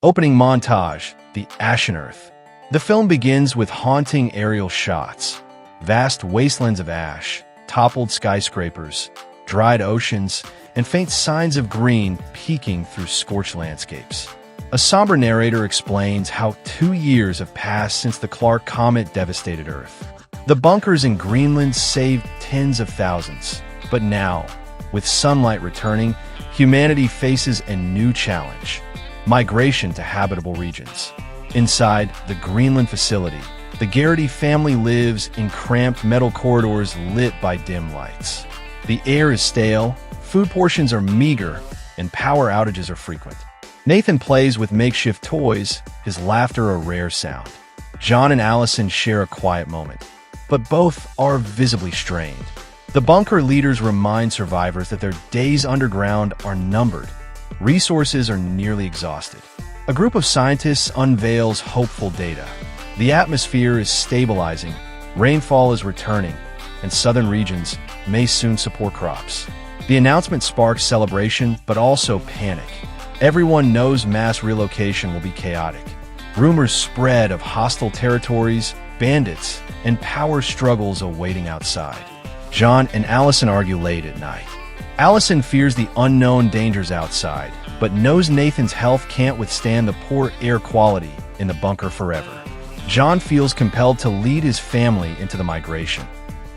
Opening montage, the Ashen Earth. The film begins with haunting aerial shots, vast wastelands of ash, toppled skyscrapers, dried oceans, and faint signs of green peeking through scorched landscapes. A somber narrator explains how 2 years have passed since the Clark comet devastated Earth. The bunkers in Greenland saved tens of thousands, but now, with sunlight returning, humanity faces a new challenge: migration to habitable regions. Inside the Greenland facility, the Garrity family lives in cramped metal corridors lit by dim lights. The air is stale, food portions are meager, and power outages are frequent. Nathan plays with makeshift toys, his laughter a rare sound. John and Allison share a quiet moment, but both are visibly strained. The bunker leaders remind survivors that their days underground are numbered. Resources are nearly exhausted. A group of scientists unveils hopeful data. The atmosphere is stabilizing, rainfall is returning, and southern regions may soon support crops. The announcement sparks celebration, but also panic. Everyone knows mass relocation will be chaotic. Rumors spread of hostile territories, bandits, and power struggles awaiting outside. John and Allison argue late at night. Allison fears the unknown dangers outside, but knows Nathan's health can't withstand the poor air quality in the bunker forever. John feels compelled to lead his family into the migration,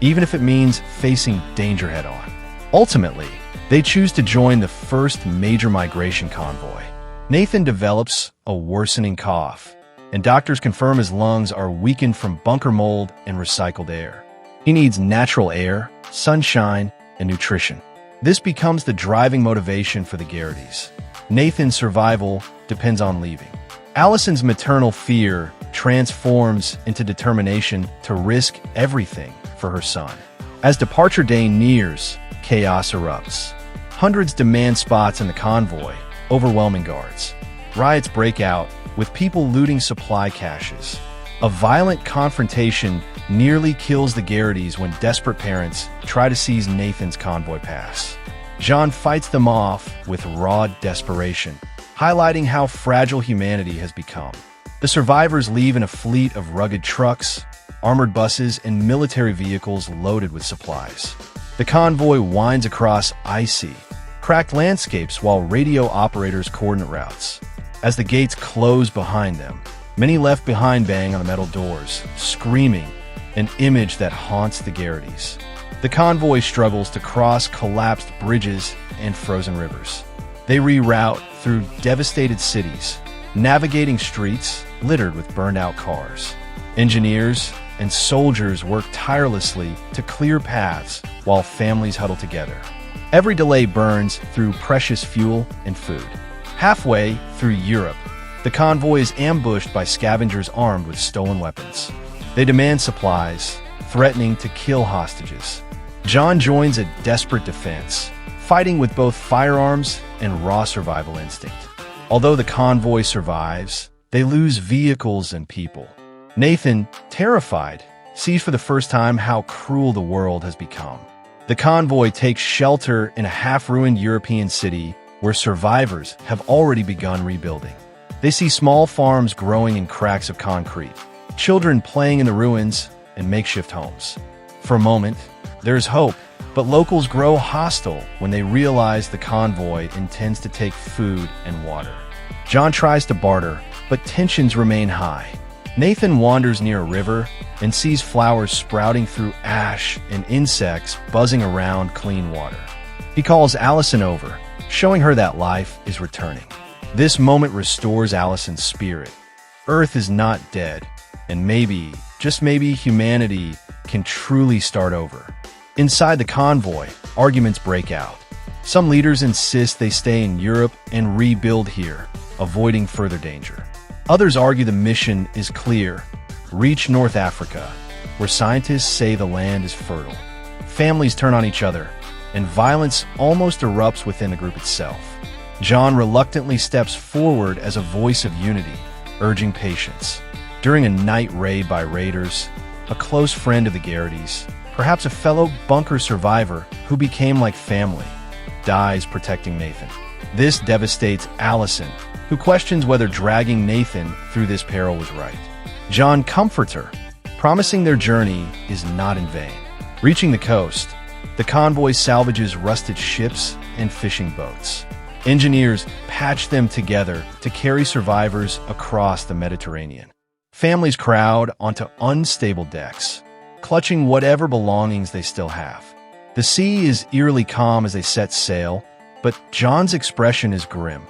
even if it means facing danger head-on. Ultimately, they choose to join the first major migration convoy. Nathan develops a worsening cough, and doctors confirm his lungs are weakened from bunker mold and recycled air. He needs natural air, sunshine, and nutrition. This becomes the driving motivation for the Garritys. Nathan's survival depends on leaving. Allison's maternal fear transforms into determination to risk everything for her son. As departure day nears, chaos erupts. Hundreds demand spots in the convoy, overwhelming guards. Riots break out, with people looting supply caches. A violent confrontation nearly kills the Garritys when desperate parents try to seize Nathan's convoy pass. John fights them off with raw desperation, highlighting how fragile humanity has become. The survivors leave in a fleet of rugged trucks, armored buses, and military vehicles loaded with supplies. The convoy winds across icy, cracked landscapes while radio operators coordinate routes. As the gates close behind them, many left behind bang on the metal doors, screaming, an image that haunts the Garritys. The convoy struggles to cross collapsed bridges and frozen rivers. They reroute through devastated cities, navigating streets littered with burned-out cars. Engineers and soldiers work tirelessly to clear paths while families huddle together. Every delay burns through precious fuel and food. Halfway through Europe, the convoy is ambushed by scavengers armed with stolen weapons. They demand supplies, threatening to kill hostages. John joins a desperate defense, fighting with both firearms and raw survival instinct. Although the convoy survives, they lose vehicles and people. Nathan, terrified, sees for the first time how cruel the world has become. The convoy takes shelter in a half-ruined European city where survivors have already begun rebuilding. They see small farms growing in cracks of concrete, children playing in the ruins, and makeshift homes. For a moment, there's hope, but locals grow hostile when they realize the convoy intends to take food and water. John tries to barter, but tensions remain high. Nathan wanders near a river and sees flowers sprouting through ash and insects buzzing around clean water. He calls Allison over, showing her that life is returning. This moment restores Allison's spirit. Earth is not dead, and maybe, just maybe, humanity can truly start over. Inside the convoy, arguments break out. Some leaders insist they stay in Europe and rebuild here, avoiding further danger. Others argue the mission is clear: reach North Africa, where scientists say the land is fertile. Families turn on each other, and violence almost erupts within the group itself. John reluctantly steps forward as a voice of unity, urging patience. During a night raid by raiders, a close friend of the Garritys, perhaps a fellow bunker survivor who became like family, dies protecting Nathan. This devastates Allison, who questions whether dragging Nathan through this peril was right. John comforts her, promising their journey is not in vain. Reaching the coast, the convoy salvages rusted ships and fishing boats. Engineers patch them together to carry survivors across the Mediterranean. Families crowd onto unstable decks, clutching whatever belongings they still have. The sea is eerily calm as they set sail, but John's expression is grim.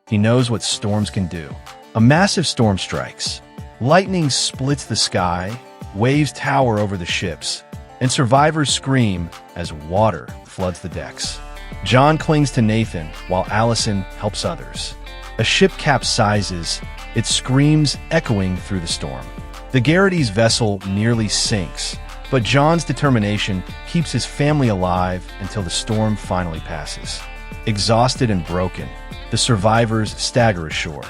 He knows what storms can do. A massive storm strikes. Lightning splits the sky, waves tower over the ships, and survivors scream as water floods the decks. John clings to Nathan while Allison helps others. A ship capsizes, its screams echoing through the storm. The Garrity's vessel nearly sinks, but John's determination keeps his family alive until the storm finally passes. Exhausted and broken, the survivors stagger ashore.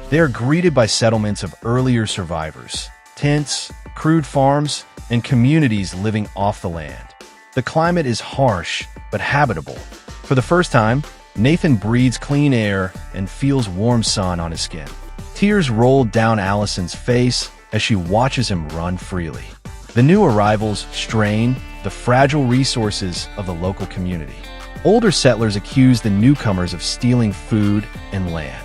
They are greeted by settlements of earlier survivors, tents, crude farms, and communities living off the land. The climate is harsh but habitable. For the first time, Nathan breathes clean air and feels warm sun on his skin. Tears roll down Allison's face as she watches him run freely. The new arrivals strain the fragile resources of the local community. Older settlers accuse the newcomers of stealing food and land.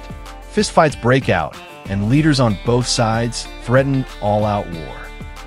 Fistfights break out, and leaders on both sides threaten all-out war.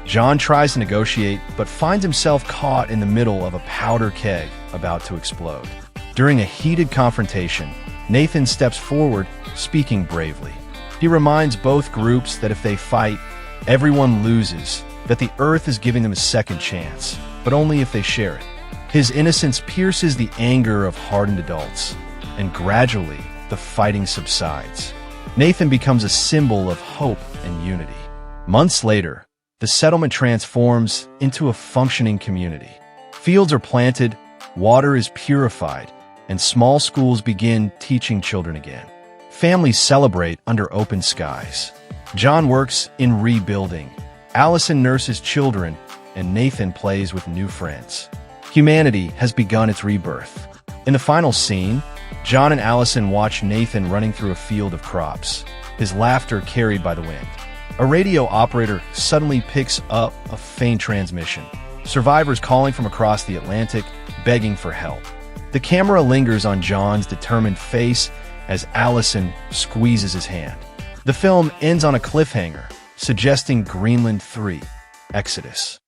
John tries to negotiate, but finds himself caught in the middle of a powder keg about to explode. During a heated confrontation, Nathan steps forward, speaking bravely. He reminds both groups that if they fight, everyone loses, that the Earth is giving them a second chance, but only if they share it. His innocence pierces the anger of hardened adults, and gradually, the fighting subsides. Nathan becomes a symbol of hope and unity. Months later, the settlement transforms into a functioning community. Fields are planted, water is purified, and small schools begin teaching children again. Families celebrate under open skies. John works in rebuilding. Allison nurses children, and Nathan plays with new friends. Humanity has begun its rebirth. In the final scene, John and Allison watch Nathan running through a field of crops, his laughter carried by the wind. A radio operator suddenly picks up a faint transmission. Survivors calling from across the Atlantic, begging for help. The camera lingers on John's determined face as Allison squeezes his hand. The film ends on a cliffhanger, suggesting Greenland 3, Exodus.